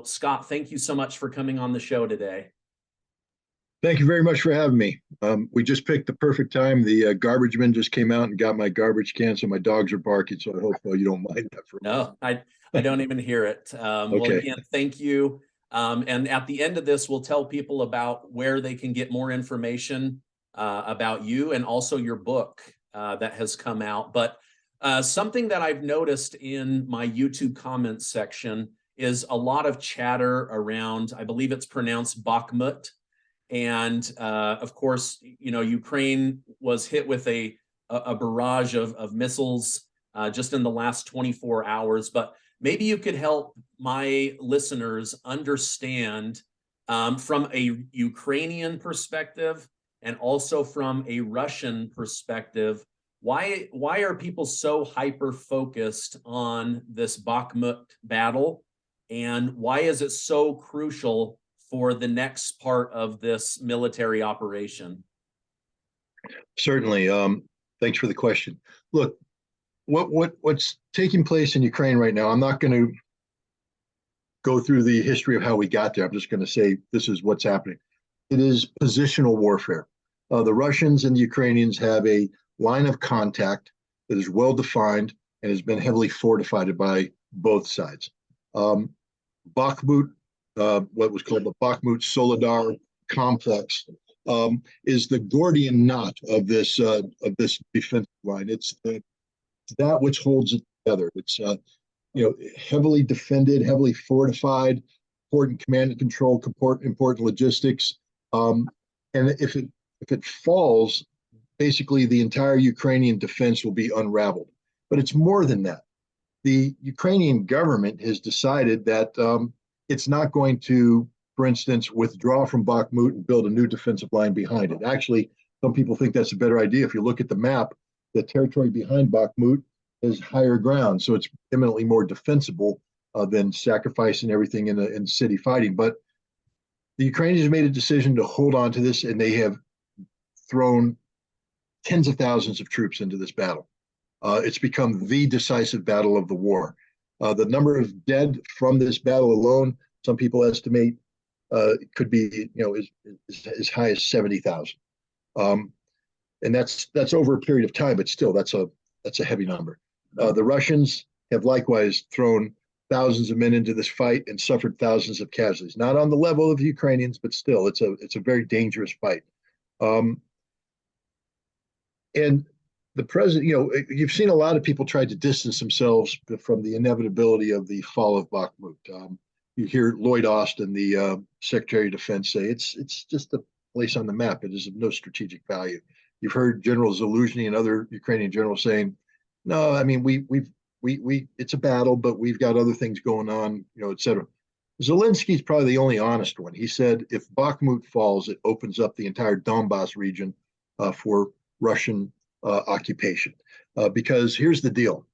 Scott, thank you so much for coming on the show today. Thank you very much for having me. We just picked the perfect time. The garbage man just came out and got my garbage can, so my dogs are barking. So I hope you don't mind that for a No, I don't even hear it. Well, Okay. again, thank you. And at the end of this, we'll tell people about where they can get more information about you and also your book that has come out. But something that I've noticed in my YouTube comments section is a lot of chatter around, I believe it's pronounced BAKHMUT. And of course, you know, Ukraine was hit with a barrage of missiles just in the last 24 hours. But maybe you could help my listeners understand from a Ukrainian perspective and also from a Russian perspective, why are people so hyper focused on this BAKHMUT battle, and why is it so crucial for the next part of this military operation? Certainly. Thanks for the question. Look, what's taking place in Ukraine right now, I'm not going to go through the history of how we got there. I'm just going to say this is what's happening. It is positional warfare. The Russians and the Ukrainians have a line of contact that is well defined and has been heavily fortified by both sides. Bakhmut, what was called the Bakhmut Solidar complex, is the Gordian knot of this defensive line. It's that which holds it together. It's heavily defended, heavily fortified, important command and control, important logistics. And if it falls, basically the entire Ukrainian defense will be unraveled. But it's more than that. The Ukrainian government has decided that it's not going to, for instance, withdraw from Bakhmut and build a new defensive line behind it. Actually, some people think that's a better idea. If you look at the map, the territory behind Bakhmut is higher ground, so it's eminently more defensible than sacrificing everything in city fighting. But the Ukrainians made a decision to hold on to this, and they have thrown tens of thousands of troops into this battle. It's become the decisive battle of the war. The number of dead from this battle alone, some people estimate, could be as high as 70,000, and that's over a period of time. But still, that's a heavy number. The Russians have likewise thrown thousands of men into this fight and suffered thousands of casualties. Not on the level of the Ukrainians, but still, it's a very dangerous fight. And the president, you've seen a lot of people try to distance themselves from the inevitability of the fall of Bakhmut. You hear Lloyd Austin, the Secretary of Defense, say it's just a place on the map. It is of no strategic value. You've heard General Zelensky and other Ukrainian generals saying, "No, I mean we it's a battle, but we've got other things going on, et cetera." Zelensky's probably the only honest one. He said if Bakhmut falls, it opens up the entire Donbass region for Russian occupation. Because here's the deal.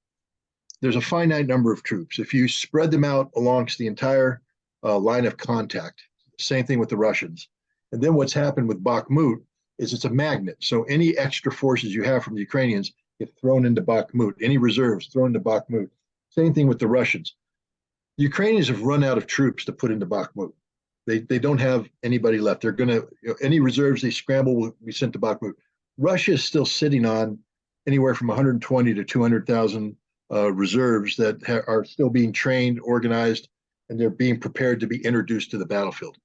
There's a finite number of troops. If you spread them out alongst the entire line of contact, same thing with the Russians. And then what's happened with Bakhmut is it's a magnet. So any extra forces you have from the Ukrainians get thrown into Bakhmut, any reserves thrown into Bakhmut. Same thing with the Russians. The Ukrainians have run out of troops to put into Bakhmut. They don't have anybody left. They're going to, any reserves they scramble will be sent to Bakhmut. Russia is still sitting on anywhere from 120 to 200,000 reserves that are still being trained, organized, and they're being prepared to be introduced to the battlefield.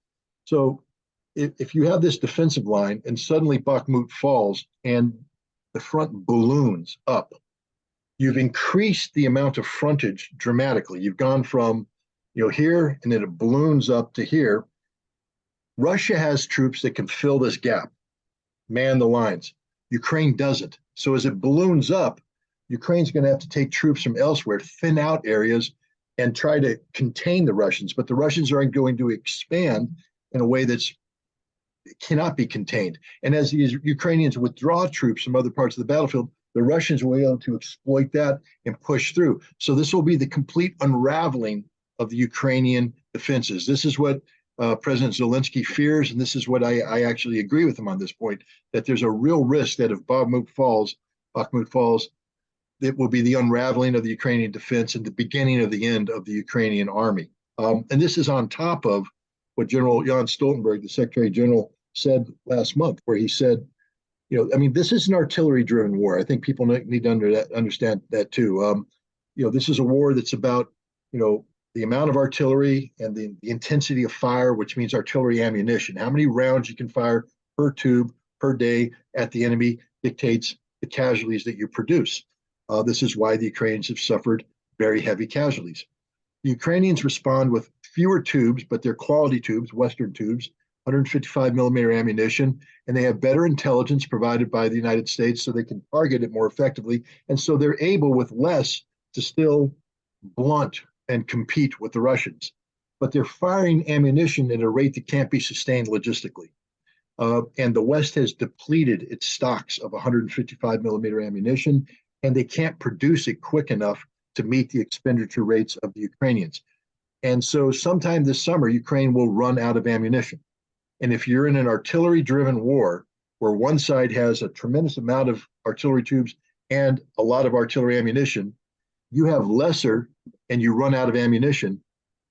So if you have this defensive line and suddenly Bakhmut falls and the front balloons up, you've increased the amount of frontage dramatically. You've gone from here, and then it balloons up to here. Russia has troops that can fill this gap, man the lines. Ukraine doesn't. So as it balloons up, Ukraine's going to have to take troops from elsewhere, thin out areas, and try to contain the Russians. But the Russians are going to expand in a way that's cannot be contained. And as these Ukrainians withdraw troops from other parts of the battlefield, the Russians will be able to exploit that and push through. So this will be the complete unraveling of the Ukrainian defenses. This is what President Zelensky fears, and this is what I actually agree with him on this point, that there's a real risk that if Bakhmut falls, it will be the unraveling of the Ukrainian defense and the beginning of the end of the Ukrainian army. And this is on top of what General Jan Stoltenberg, the Secretary General, said last month, where he said, I mean, this is an artillery-driven war. I think people need to understand that too. This is a war that's about, the amount of artillery and the intensity of fire, which means artillery ammunition. How many rounds you can fire per tube per day at the enemy dictates the casualties that you produce. This is why the Ukrainians have suffered very heavy casualties. The Ukrainians respond with fewer tubes, but they're quality tubes, Western tubes, 155 millimeter ammunition, and they have better intelligence provided by the United States so they can target it more effectively. And so they're able, with less, to still blunt and compete with the Russians. But they're firing ammunition at a rate that can't be sustained logistically. And the West has depleted its stocks of 155 millimeter ammunition, and they can't produce it quick enough to meet the expenditure rates of the Ukrainians. And so sometime this summer, Ukraine will run out of ammunition. And if you're in an artillery-driven war where one side has a tremendous amount of artillery tubes and a lot of artillery ammunition, you have lesser and you run out of ammunition,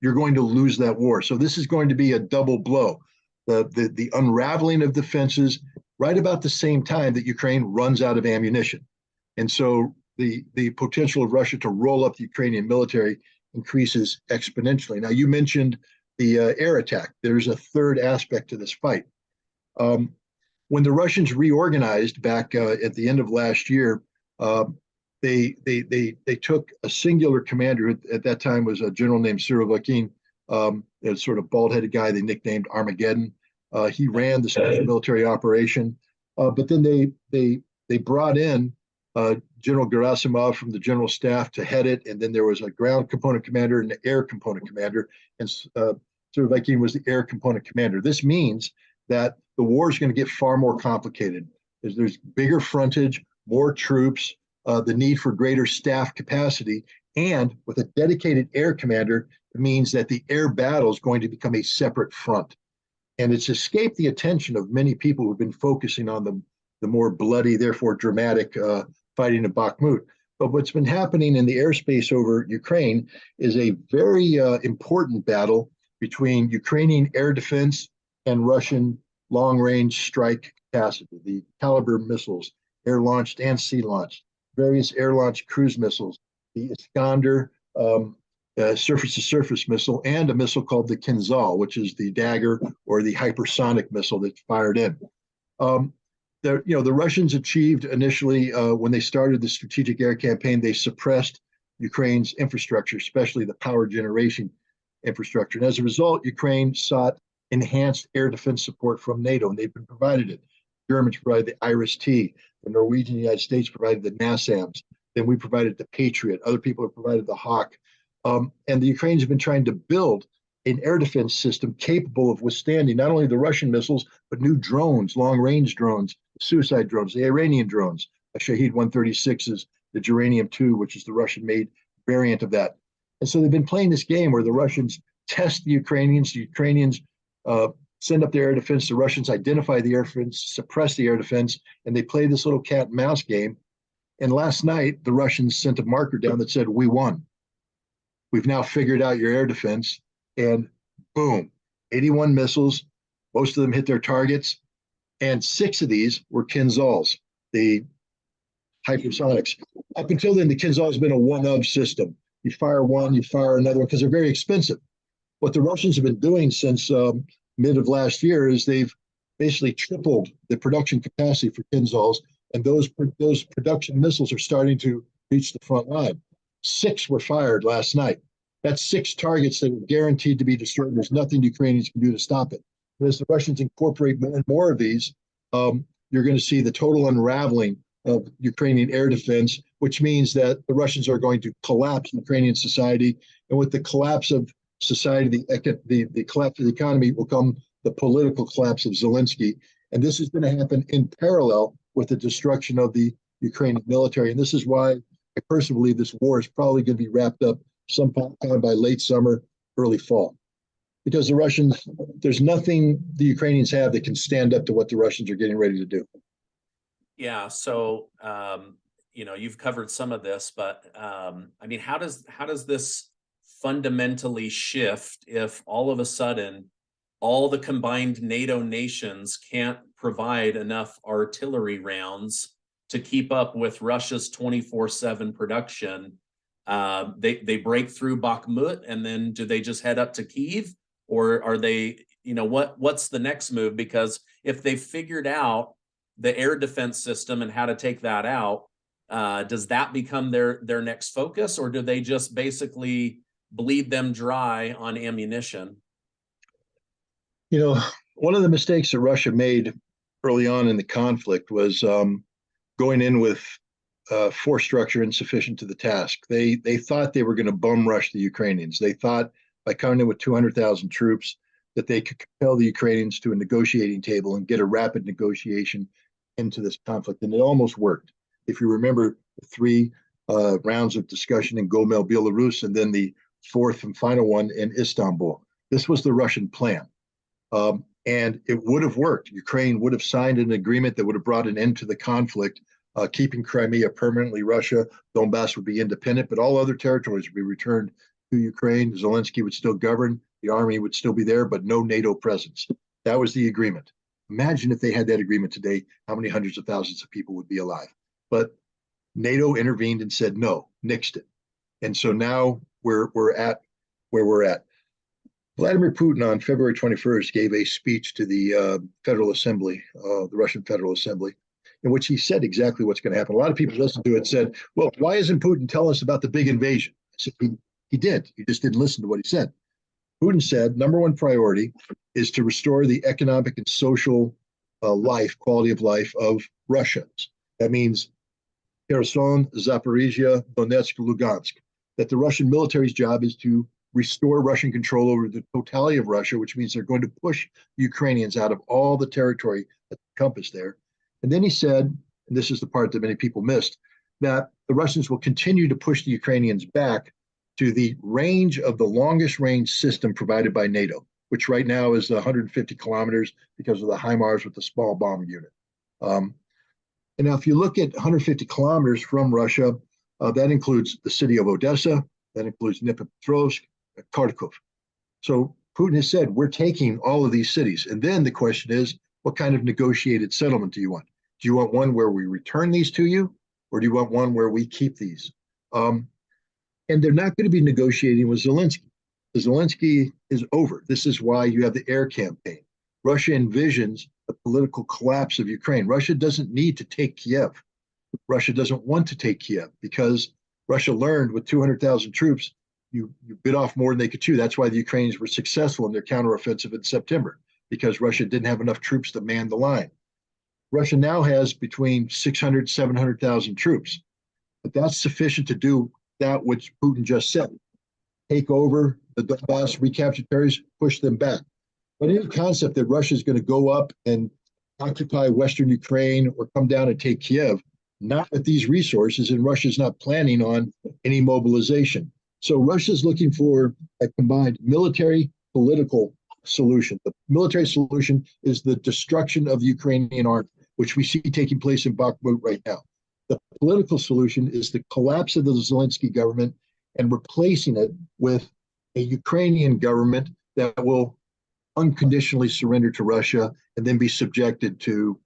you're going to lose that war. So this is going to be a double blow. The unraveling of defenses right about the same time that Ukraine runs out of ammunition. And so the potential of Russia to roll up the Ukrainian military increases exponentially. Now, you mentioned the air attack. There's a third aspect to this fight. When the Russians reorganized back at the end of last year, they took a singular commander who at that time was a general named Surovikin, a sort of bald-headed guy they nicknamed Armageddon. He ran the special military operation, but then they brought in General Gerasimov from the general staff to head it, and then there was a ground component commander and an air component commander, and Surovikin was the air component commander. This means that the war is going to get far more complicated. There's bigger frontage, more troops, the need for greater staff capacity, and with a dedicated air commander, it means that the air battle is going to become a separate front. And it's escaped the attention of many people who've been focusing on the more bloody, therefore dramatic fighting at BAKHMUT. But what's been happening in the airspace over Ukraine is a very important battle between Ukrainian air defense and Russian long-range strike capacity, the Caliber missiles, air-launched and sea-launched, various air-launched cruise missiles, the Iskander surface-to-surface missile, and a missile called the Kinzhal, which is the dagger or the hypersonic missile that's fired in. The Russians achieved initially, when they started the strategic air campaign, they suppressed Ukraine's infrastructure, especially the power generation infrastructure. And as a result, Ukraine sought enhanced air defense support from NATO, and they've been provided it. Germans provided the IRIS-T, the Norwegian and the United States provided the NASAMS, then we provided the Patriot, other people have provided the Hawk. And the Ukrainians have been trying to build an air defense system capable of withstanding not only the Russian missiles, but new drones, long-range drones, suicide drones, the Iranian drones, Shahed 136s, the Geranium-2, which is the Russian-made variant of that. And so they've been playing this game where the Russians test the Ukrainians send up their air defense, the Russians identify the air defense, suppress the air defense, and they play this little cat and mouse game. And last night, the Russians sent a marker down that said, "We won. We've now figured out your air defense." And boom, 81 missiles, most of them hit their targets. And 6 of these were Kinzhals, the hypersonics. Up until then, the Kinzhal has been a one-of system. You fire one, you fire another one, because they're very expensive. What the Russians have been doing since mid of last year is they've basically tripled the production capacity for Kinzhals, and those production missiles are starting to reach the front line. 6 were fired last night. That's 6 targets that are guaranteed to be destroyed. There's nothing Ukrainians can do to stop it. But as the Russians incorporate more and more of these, you're going to see the total unraveling of Ukrainian air defense, which means that the Russians are going to collapse Ukrainian society. And with the collapse of society, the collapse of the economy will come the political collapse of Zelensky. And this is going to happen in parallel with the destruction of the Ukrainian military. And this is why I personally believe this war is probably going to be wrapped up sometime by late summer, early fall. Because the Russians, there's nothing the Ukrainians have that can stand up to what the Russians are getting ready to do. Yeah, so you've covered some of this, but I mean, how does this fundamentally shift if all of a sudden all the combined NATO nations can't provide enough artillery rounds to keep up with Russia's 24/7 production? They break through Bakhmut, and then do they just head up to Kyiv, or are they, what's the next move? Because if they figured out the air defense system and how to take that out, does that become their next focus, or do they just basically bleed them dry on ammunition? One of the mistakes that Russia made early on in the conflict was going in with force structure insufficient to the task. They thought they were going to bum rush the Ukrainians. They thought by coming in with 200,000 troops that they could compel the Ukrainians to a negotiating table and get a rapid negotiation into this conflict. And it almost worked. If you remember the three rounds of discussion in Gomel, Belarus, and then the fourth and final one in Istanbul, this was the Russian plan. And it would have worked. Ukraine would have signed an agreement that would have brought an end to the conflict, keeping Crimea permanently Russia. Donbass would be independent, but all other territories would be returned to Ukraine. Zelensky would still govern. The army would still be there, but no NATO presence. That was the agreement. Imagine if they had that agreement today, how many hundreds of thousands of people would be alive. But NATO intervened and said no, nixed it. And so now we're at where we're at. Vladimir Putin on February 21st gave a speech to the Federal Assembly, the Russian Federal Assembly, in which he said exactly what's going to happen. A lot of people listened to it and said, well, why isn't Putin telling us about the big invasion? I said, he did. You just didn't listen to what he said. Putin said, number one priority is to restore the economic and social quality of life of Russians. That means Kherson, Zaporizhia, Donetsk, Lugansk. That the Russian military's job is to restore Russian control over the totality of Russia, which means they're going to push Ukrainians out of all the territory that's encompassed there. And then he said, and this is the part that many people missed, that the Russians will continue to push the Ukrainians back to the range of the longest range system provided by NATO, which right now is 150 kilometers because of the HIMARS with the small bomb unit. And now if you look at 150 kilometers from Russia, that includes the city of Odessa, that includes Dnipropetrovsk, Kharkov. So Putin has said, we're taking all of these cities. And then the question is, what kind of negotiated settlement do you want? Do you want one where we return these to you? Or do you want one where we keep these? And they're not going to be negotiating with Zelensky. Zelensky is over. This is why you have the air campaign. Russia envisions the political collapse of Ukraine. Russia doesn't need to take Kiev. Russia doesn't want to take Kiev because Russia learned with 200,000 troops, you bit off more than they could chew. That's why the Ukrainians were successful in their counteroffensive in September, because Russia didn't have enough troops to man the line. Russia now has between 600, 700,000 troops, but that's sufficient to do that which Putin just said. Take over the Donbass, recapture territories, push them back. But any concept that Russia is going to go up and occupy Western Ukraine or come down and take Kiev, not with these resources, and Russia's not planning on any mobilization. So Russia's looking for a combined military political solution. The military solution is the destruction of the Ukrainian army, which we see taking place in Bakhmut right now. The political solution is the collapse of the Zelensky government and replacing it with a Ukrainian government that will unconditionally surrender to Russia and then be subjected to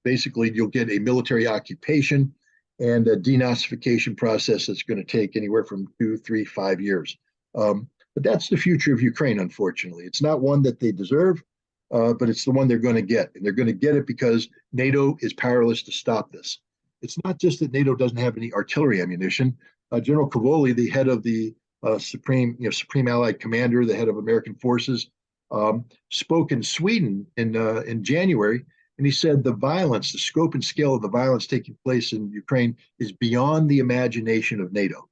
basically you'll get a military occupation and a denazification process that's going to take anywhere from 2, 3, 5 years. But that's the future of Ukraine, unfortunately. It's not one that they deserve, but it's the one they're going to get. And they're going to get it because NATO is powerless to stop this. It's not just that NATO doesn't have any artillery ammunition. General Cavoli, the head of the Supreme Allied Commander, the head of American forces, spoke in Sweden in January, and he said the violence, the scope and scale of the violence taking place in Ukraine is beyond the imagination of NATO.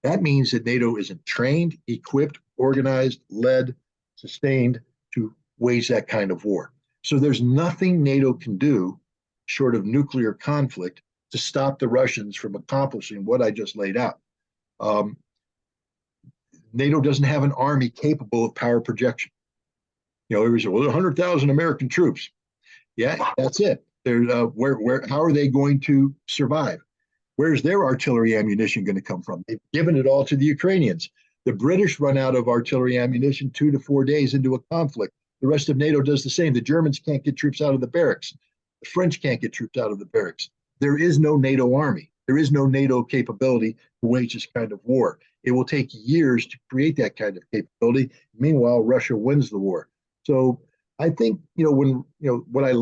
That means that NATO isn't trained, equipped, organized, led, sustained to wage that kind of war. So there's nothing NATO can do short of nuclear conflict to stop the Russians from accomplishing what I just laid out. NATO doesn't have an army capable of power projection. Everybody said, well, 100,000 American troops. Yeah, that's it. How are they going to survive? Where's their artillery ammunition going to come from? They've given it all to the Ukrainians. The British run out of artillery ammunition 2 to 4 days into a conflict. The rest of NATO does the same. The Germans can't get troops out of the barracks. The French can't get troops out of the barracks. There is no NATO army. There is no NATO capability to wage this kind of war. It will take years to create that kind of capability. Meanwhile, Russia wins the war. So I think, when, what I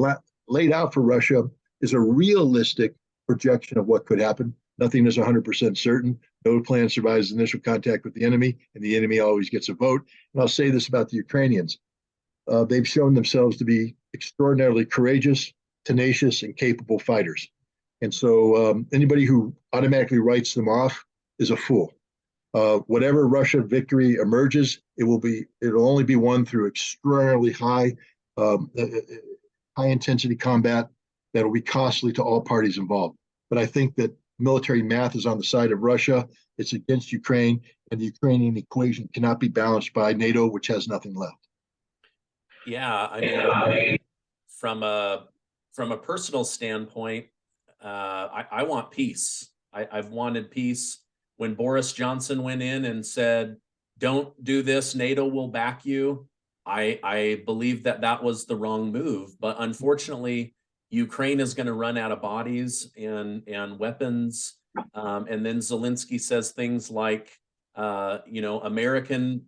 laid out for Russia is a realistic projection of what could happen. Nothing is 100% certain. No plan survives initial contact with the enemy, and the enemy always gets a vote. And I'll say this about the Ukrainians. They've shown themselves to be extraordinarily courageous, tenacious, and capable fighters. And so anybody who automatically writes them off is a fool. Whatever Russia victory emerges, it'll only be won through extraordinarily high intensity combat that'll be costly to all parties involved. But I think that military math is on the side of Russia. It's against Ukraine, and the Ukrainian equation cannot be balanced by NATO, which has nothing left. Yeah, I mean, from a personal standpoint, I want peace. I've wanted peace. When Boris Johnson went in and said, "Don't do this, NATO will back you," I believe that was the wrong move. But unfortunately, Ukraine is going to run out of bodies and weapons. And then Zelensky says things like, American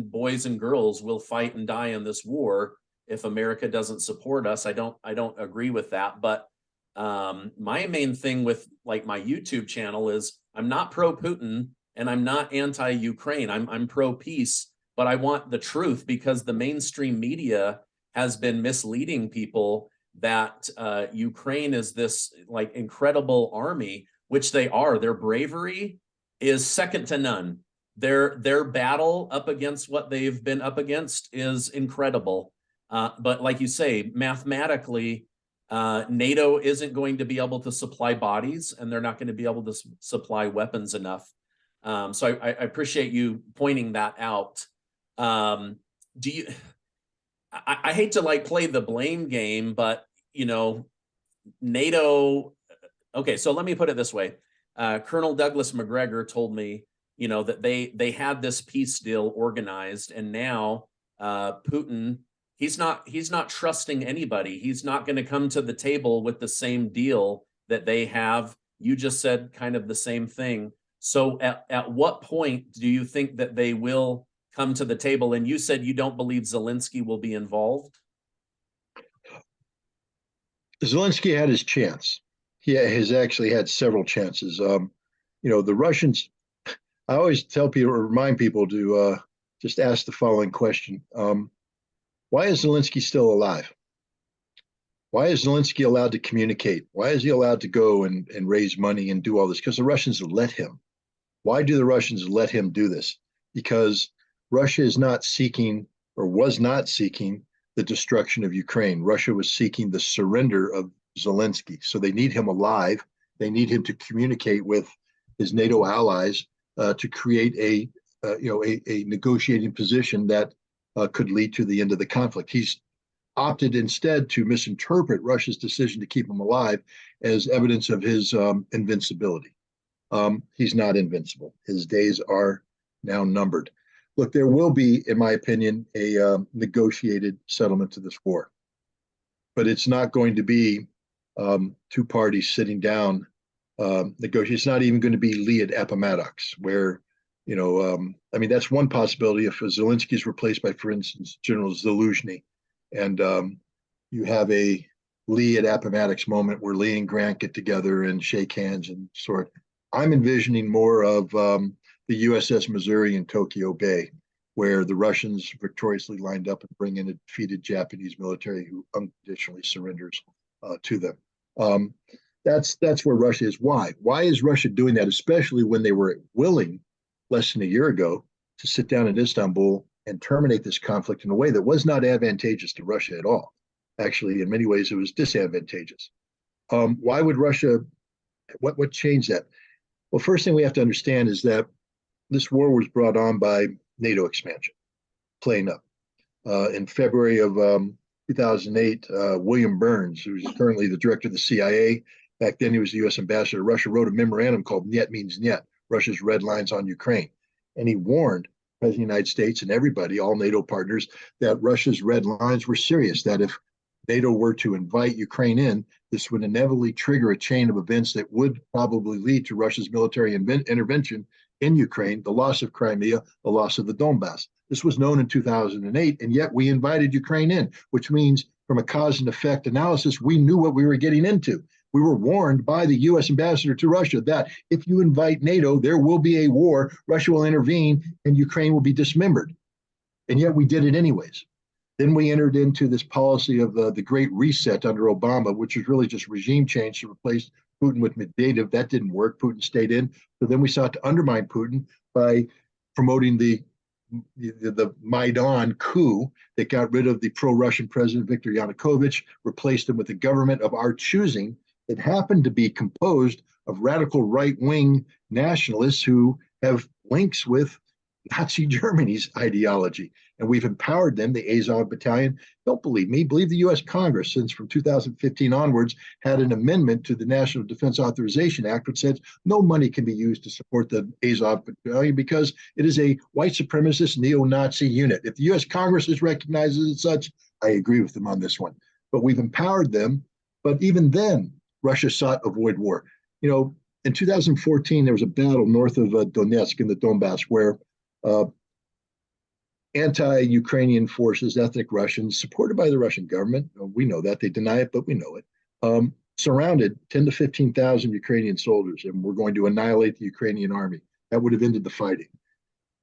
boys and girls will fight and die in this war if America doesn't support us. I don't agree with that. But my main thing with like my YouTube channel is I'm not pro-Putin and I'm not anti-Ukraine. I'm pro-peace, but I want the truth, because the mainstream media has been misleading people that Ukraine is this like incredible army, which they are. Their bravery is second to none. Their battle up against what they've been up against is incredible. But like you say, mathematically, NATO isn't going to be able to supply bodies, and they're not going to be able to supply weapons enough. So I appreciate you pointing that out. I hate to like play the blame game, but NATO. Okay, so let me put it this way. Colonel Douglas McGregor told me, that they had this peace deal organized, and now Putin, he's not trusting anybody. He's not going to come to the table with the same deal that they have. You just said kind of the same thing. So at what point do you think that they will come to the table? And you said you don't believe Zelensky will be involved. Zelensky had his chance. He has actually had several chances. The Russians, I always tell people, or remind people to just ask the following question. Why is Zelensky still alive? Why is Zelensky allowed to communicate? Why is he allowed to go and raise money and do all this? Because the Russians let him. Why do the Russians let him do this? Because Russia is not seeking, or was not seeking, the destruction of Ukraine. Russia was seeking the surrender of Zelensky. So they need him alive. They need him to communicate with his NATO allies to create a negotiating position that could lead to the end of the conflict. He's opted instead to misinterpret Russia's decision to keep him alive as evidence of his invincibility. He's not invincible. His days are now numbered. Look, there will be, in my opinion, a negotiated settlement to this war, but it's not going to be two parties sitting down negotiating. It's not even going to be Liad Appomattox, where, that's one possibility. If Zelensky is replaced by, for instance, General Zaluzhny, and you have a Liad Appomattox moment where Lee and Grant get together and shake hands and sort. I'm envisioning more of the USS Missouri in Tokyo Bay, where the Russians victoriously lined up and bring in a defeated Japanese military who unconditionally surrenders to them. That's where Russia is. Why? Why is Russia doing that, especially when they were willing less than a year ago to sit down in Istanbul and terminate this conflict in a way that was not advantageous to Russia at all? Actually, in many ways, it was disadvantageous. Why would Russia, what changed that? Well, first thing we have to understand is that this war was brought on by NATO expansion, plain up. In February of 2008, William Burns, who's currently the director of the CIA, Back then, he was the U.S. ambassador to Russia, wrote a memorandum called Niet Means Niet, Russia's Red Lines on Ukraine. And he warned the President of the United States and everybody, all NATO partners, that Russia's red lines were serious, that if NATO were to invite Ukraine in, this would inevitably trigger a chain of events that would probably lead to Russia's military intervention in Ukraine, the loss of Crimea, the loss of the Donbass. This was known in 2008, and yet we invited Ukraine in, which means from a cause and effect analysis, we knew what we were getting into. We were warned by the U.S. ambassador to Russia that if you invite NATO, there will be a war, Russia will intervene, and Ukraine will be dismembered. And yet we did it anyways. Then we entered into this policy of the Great Reset under Obama, which was really just regime change to replace Putin with Medvedev. That didn't work. Putin stayed in. So then we sought to undermine Putin by promoting the Maidan coup that got rid of the pro-Russian president Viktor Yanukovych, replaced him with a government of our choosing that happened to be composed of radical right-wing nationalists who have links with Nazi Germany's ideology. And we've empowered them, the Azov Battalion. Don't believe me, believe the US Congress, since from 2015 onwards, had an amendment to the National Defense Authorization Act, which said no money can be used to support the Azov Battalion because it is a white supremacist neo-Nazi unit. If the US Congress is recognized as such, I agree with them on this one. But we've empowered them. But even then, Russia sought to avoid war. You know, in 2014, there was a battle north of Donetsk in the Donbass where anti-Ukrainian forces, ethnic Russians, supported by the Russian government, we know that, they deny it, but we know it, surrounded 10 to 15,000 Ukrainian soldiers and were going to annihilate the Ukrainian army. That would have ended the fighting.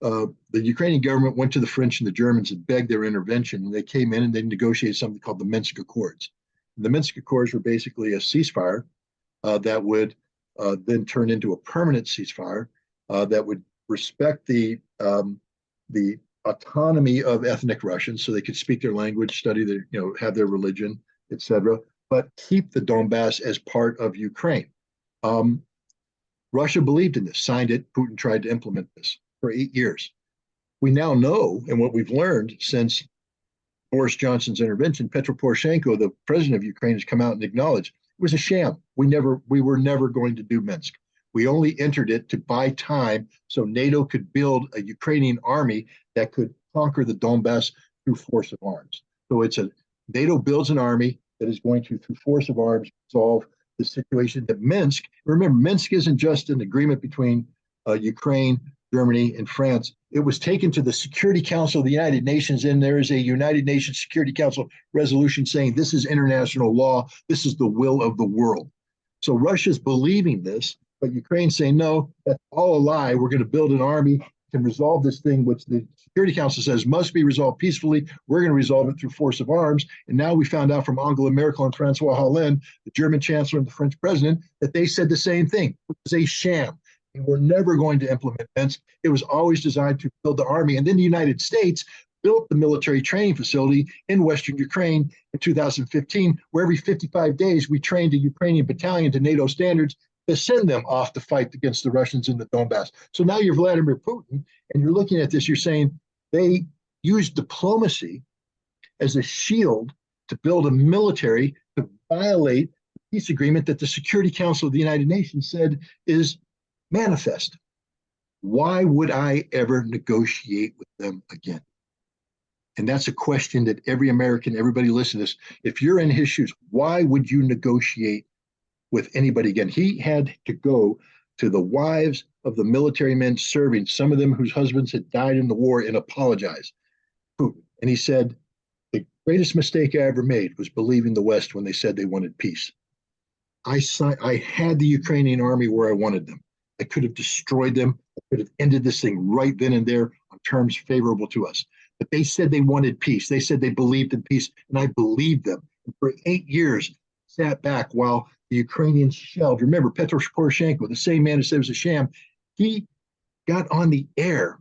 The Ukrainian government went to the French and the Germans and begged their intervention, and they came in and they negotiated something called the Minsk Accords. The Minsk Accords were basically a ceasefire that would then turn into a permanent ceasefire that would respect the autonomy of ethnic Russians, so they could speak their language, study their, have their religion, etc., but keep the Donbass as part of Ukraine. Russia believed in this, signed it. Putin tried to implement this for 8 years. We now know, and what we've learned since Boris Johnson's intervention, Petro Poroshenko, the president of Ukraine, has come out and acknowledged it was a sham. We were never going to do Minsk. We only entered it to buy time so NATO could build a Ukrainian army that could conquer the Donbass through force of arms. So NATO builds an army that is going to, through force of arms, solve the situation that Minsk. Remember, Minsk isn't just an agreement between Ukraine, Germany, and France. It was taken to the Security Council of the United Nations, and there is a United Nations Security Council resolution saying this is international law. This is the will of the world. So Russia's believing this, but Ukraine's saying, no, that's all a lie. We're going to build an army to resolve this thing, which the Security Council says must be resolved peacefully. We're going to resolve it through force of arms. And now we found out from Angela Merkel and Francois Hollande, the German chancellor and the French president, that they said the same thing. It was a sham. And we're never going to implement Minsk. It was always designed to build the army. And then the United States built the military training facility in Western Ukraine in 2015, where every 55 days we trained a Ukrainian battalion to NATO standards to send them off to fight against the Russians in the Donbass. So now you're Vladimir Putin, and you're looking at this, you're saying they used diplomacy as a shield to build a military to violate the peace agreement that the Security Council of the United Nations said is manifest. Why would I ever negotiate with them again? And that's a question that every American, everybody listening to this, if you're in his shoes, why would you negotiate with anybody again? He had to go to the wives of the military men serving, some of them whose husbands had died in the war, and apologize. And he said, the greatest mistake I ever made was believing the West when they said they wanted peace. I had the Ukrainian army where I wanted them. I could have destroyed them. I could have ended this thing right then and there on terms favorable to us. But they said they wanted peace. They said they believed in peace, and I believed them. And for 8 years, sat back while the Ukrainians shelled. Remember, Petro Poroshenko, the same man who said it was a sham, he got on the air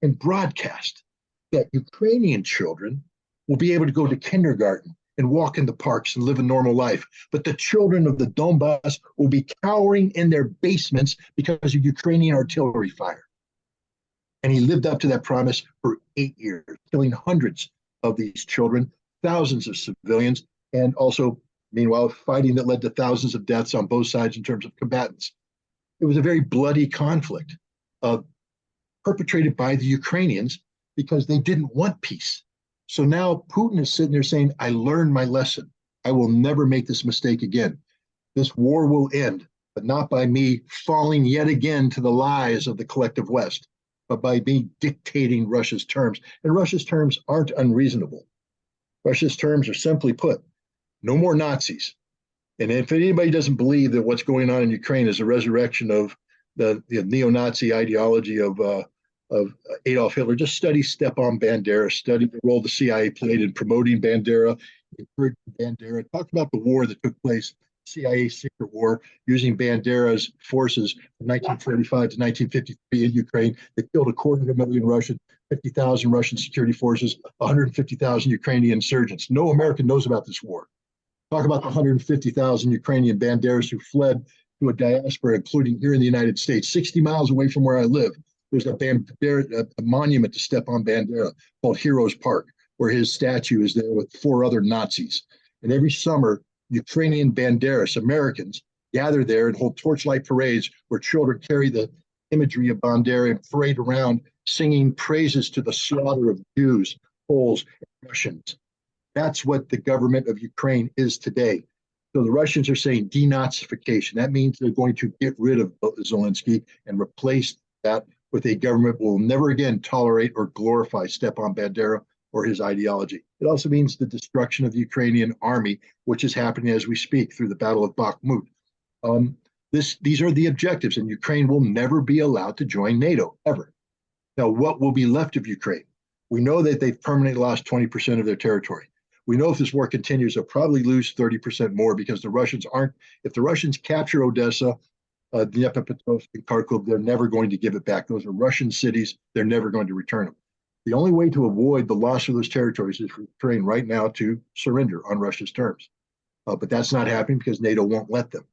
and broadcast that Ukrainian children will be able to go to kindergarten and walk in the parks and live a normal life. But the children of the Donbass will be cowering in their basements because of Ukrainian artillery fire. And he lived up to that promise for 8 years, killing hundreds of these children, thousands of civilians, and also Meanwhile, fighting that led to thousands of deaths on both sides in terms of combatants. It was a very bloody conflict perpetrated by the Ukrainians because they didn't want peace. So now Putin is sitting there saying, I learned my lesson. I will never make this mistake again. This war will end, but not by me falling yet again to the lies of the collective West, but by me dictating Russia's terms. And Russia's terms aren't unreasonable. Russia's terms are simply put, no more Nazis. And if anybody doesn't believe that what's going on in Ukraine is a resurrection of the neo-Nazi ideology of Adolf Hitler, just study Stepan Bandera, study the role the CIA played in promoting Bandera, encouraging Bandera. Talk about the war that took place, CIA secret war, using Bandera's forces from 1945 to 1953 in Ukraine that killed 250,000 Russians, 50,000 Russian security forces, 150,000 Ukrainian insurgents. No American knows about this war. Talk about the 150,000 Ukrainian Banderas who fled to a diaspora, including here in the United States, 60 miles away from where I live. There's a monument to Stepan Bandera called Heroes Park, where his statue is there with 4 other Nazis. And every summer, Ukrainian Banderas, Americans, gather there and hold torchlight parades where children carry the imagery of Bandera and parade around singing praises to the slaughter of Jews, Poles, and Russians. That's what the government of Ukraine is today. So the Russians are saying denazification. That means they're going to get rid of Zelensky and replace that with a government will never again tolerate or glorify Stepan Bandera or his ideology. It also means the destruction of the Ukrainian army, which is happening as we speak through the Battle of BAKHMUT. These are the objectives, and Ukraine will never be allowed to join NATO, ever. Now, what will be left of Ukraine? We know that they've permanently lost 20% of their territory. We know if this war continues, they'll probably lose 30% more because the Russians aren't, if the Russians capture Odessa, Dnipropetrovsk, and Kharkov, they're never going to give it back. Those are Russian cities. They're never going to return them. The only way to avoid the loss of those territories is for Ukraine right now to surrender on Russia's terms. But that's not happening because NATO won't let them.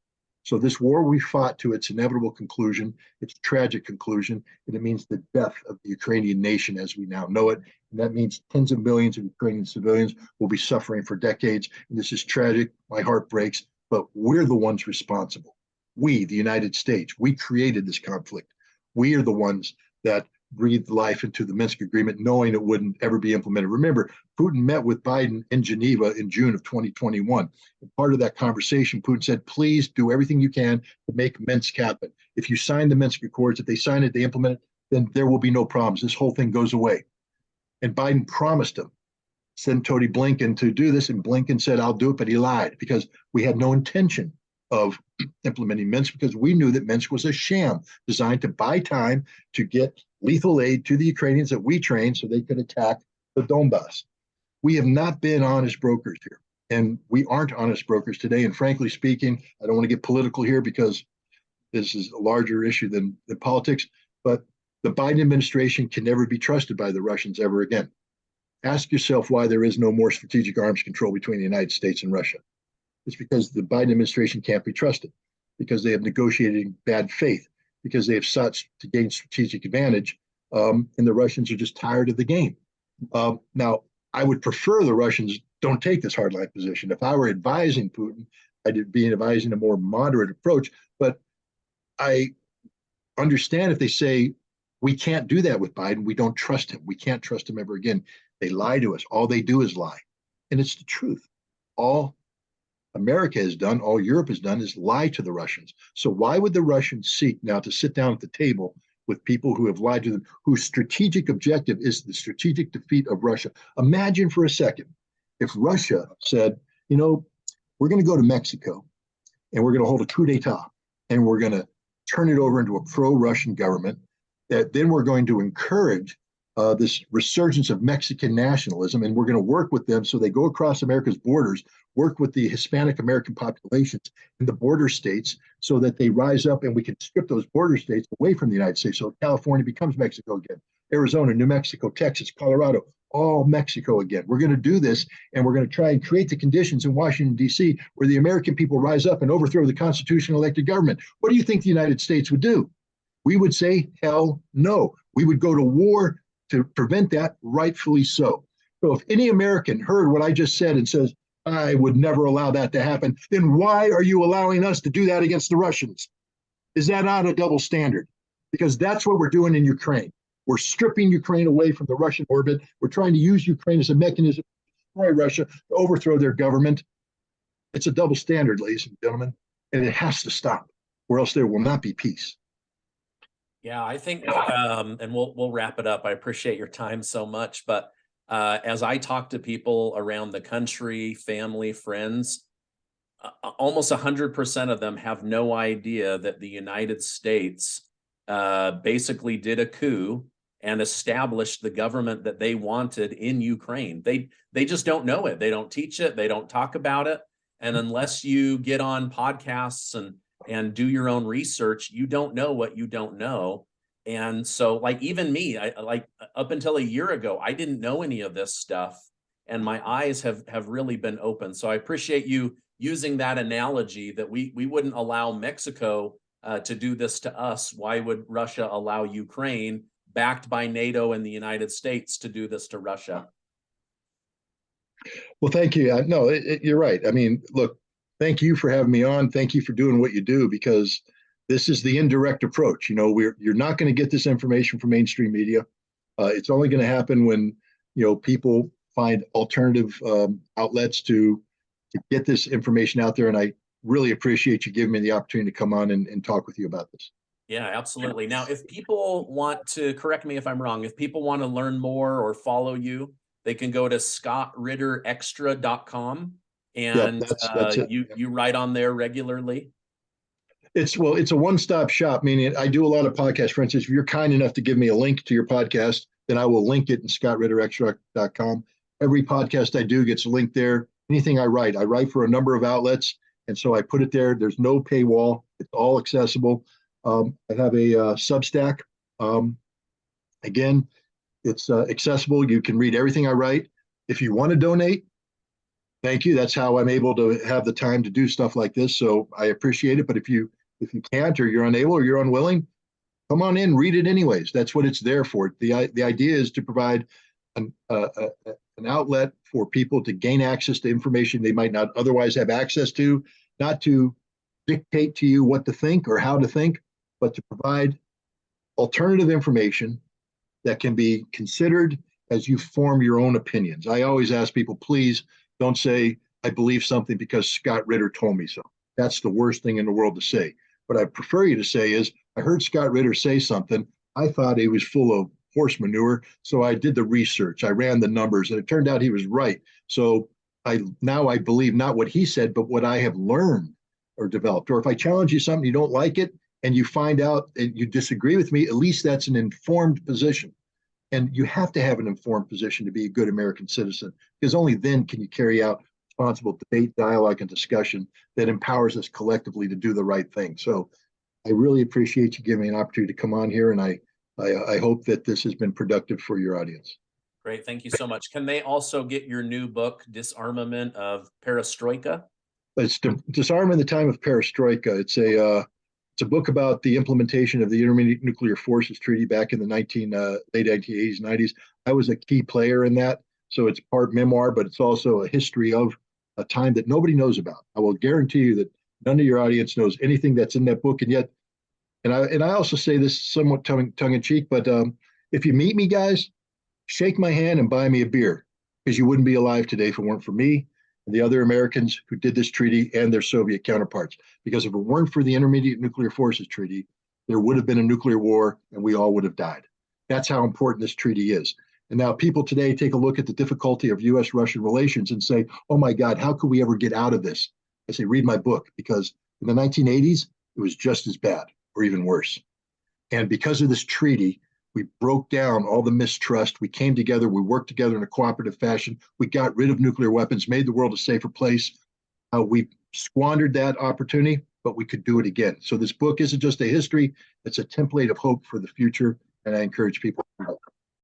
So this war we fought to its inevitable conclusion, its tragic conclusion, and it means the death of the Ukrainian nation as we now know it. And that means tens of millions of Ukrainian civilians will be suffering for decades. And this is tragic. My heart breaks, but we're the ones responsible. We, the United States, we created this conflict. We are the ones that breathed life into the Minsk agreement, knowing it wouldn't ever be implemented. Remember, Putin met with Biden in Geneva in June of 2021. And part of that conversation, Putin said, please do everything you can to make Minsk happen. If you sign the Minsk Accords, if they sign it, they implement it, then there will be no problems. This whole thing goes away. And Biden promised him, send Tony Blinken to do this. And Blinken said, I'll do it, but he lied because we had no intention of implementing Minsk because we knew that Minsk was a sham designed to buy time to get lethal aid to the Ukrainians that we trained so they could attack the Donbass. We have not been honest brokers here, and we aren't honest brokers today. And frankly speaking, I don't want to get political here because this is a larger issue than politics, but the Biden administration can never be trusted by the Russians ever again. Ask yourself why there is no more strategic arms control between the United States and Russia. It's because the Biden administration can't be trusted, because they have negotiated in bad faith, because they have sought to gain strategic advantage, and the Russians are just tired of the game. Now, I would prefer the Russians don't take this hardline position. If I were advising Putin, I'd be advising a more moderate approach, but I understand if they say, we can't do that with Biden, we don't trust him, we can't trust him ever again. They lie to us. All they do is lie. And it's the truth. All America has done, all Europe has done, is lie to the Russians. So why would the Russians seek now to sit down at the table with people who have lied to them, whose strategic objective is the strategic defeat of Russia? Imagine for a second if Russia said, you know, we're going to go to Mexico and we're going to hold a coup d'etat and we're going to turn it over into a pro-Russian government, that then we're going to encourage this resurgence of Mexican nationalism, and we're going to work with them so they go across America's borders, work with the Hispanic American populations in the border states so that they rise up and we can strip those border states away from the United States. So California becomes Mexico again, Arizona, New Mexico, Texas, Colorado, all Mexico again. We're going to do this, and we're going to try and create the conditions in Washington, D.C., where the American people rise up and overthrow the constitutional elected government. What do you think the United States would do? We would say, hell no. We would go to war to prevent that, rightfully so. So if any American heard what I just said and says, I would never allow that to happen. Then why are you allowing us to do that against the Russians? Is that not a double standard? Because that's what we're doing in Ukraine. We're stripping Ukraine away from the Russian orbit. We're trying to use Ukraine as a mechanism to destroy Russia, to overthrow their government. It's a double standard, ladies and gentlemen, and it has to stop, or else there will not be peace. Yeah, I think, and we'll wrap it up. I appreciate your time so much, but as I talk to people around the country, family, friends, almost 100% of them have no idea that the United States basically did a coup and established the government that they wanted in Ukraine. They just don't know it. They don't teach it. They don't talk about it. And unless you get on podcasts and do your own research, you don't know what you don't know. And so, like, even me, I like up until a year ago, I didn't know any of this stuff, and my eyes have really been open. So I appreciate you using that analogy that we wouldn't allow Mexico to do this to us. Why would Russia allow Ukraine, backed by NATO and the United States, to do this to Russia? Well, thank you. No, you're right. I mean, look, thank you for having me on. Thank you for doing what you do, because this is the indirect approach. You know, you're not going to get this information from mainstream media. It's only going to happen when, you know, people find alternative outlets to get this information out there. And I really appreciate you giving me the opportunity to come on and talk with you about this. Yeah, absolutely. Now, if people want to, correct me if I'm wrong, if people want to learn more or follow you, they can go to scottritterextra.com, Yep, and that's it. you write on there regularly. It's a one-stop shop, meaning I do a lot of podcasts. For instance, if you're kind enough to give me a link to your podcast, then I will link it in scottritterextra.com. Every podcast I do gets linked there. Anything I write for a number of outlets, and so I put it there. There's no paywall. It's all accessible. I have a Substack. Again, it's accessible. You can read everything I write. If you want to donate, thank you. That's how I'm able to have the time to do stuff like this. So I appreciate it. But if you can't, or you're unable, or you're unwilling, come on in, read it anyways. That's what it's there for. The idea is to provide an outlet for people to gain access to information they might not otherwise have access to, not to dictate to you what to think or how to think, but to provide alternative information that can be considered as you form your own opinions. I always ask people, please don't say, I believe something because Scott Ritter told me so. That's the worst thing in the world to say. What I prefer you to say is, I heard Scott Ritter say something. I thought he was full of horse manure. So I did the research. I ran the numbers, and it turned out he was right. So I believe not what he said, but what I have learned or developed. Or if I challenge you something, you don't like it, and you find out and you disagree with me, at least that's an informed position. And you have to have an informed position to be a good American citizen, because only then can you carry out responsible debate, dialogue, and discussion that empowers us collectively to do the right thing. So I really appreciate you giving me an opportunity to come on here, and I hope that this has been productive for your audience. Great. Thank you so much. Can they also get your new book, Disarmament of Perestroika? It's Disarm in the Time of Perestroika. It's a book about the implementation of the Intermediate Nuclear Forces Treaty back in the late 1980s, 90s. I was a key player in that. So it's part memoir, but it's also a history of a time that nobody knows about. I will guarantee you that none of your audience knows anything that's in that book. And yet, and I also say this somewhat tongue in cheek, but if you meet me, guys, shake my hand and buy me a beer, because you wouldn't be alive today if it weren't for me and the other Americans who did this treaty and their Soviet counterparts. Because if it weren't for the Intermediate Nuclear Forces Treaty, there would have been a nuclear war and we all would have died. That's how important this treaty is. And now people today take a look at the difficulty of US-Russian relations and say, oh my God, how could we ever get out of this? I say, read my book, because in the 1980s, it was just as bad or even worse. And because of this treaty, we broke down all the mistrust. We came together. We worked together in a cooperative fashion. We got rid of nuclear weapons, made the world a safer place. We squandered that opportunity, but we could do it again. So this book isn't just a history. It's a template of hope for the future. And I encourage people to read it.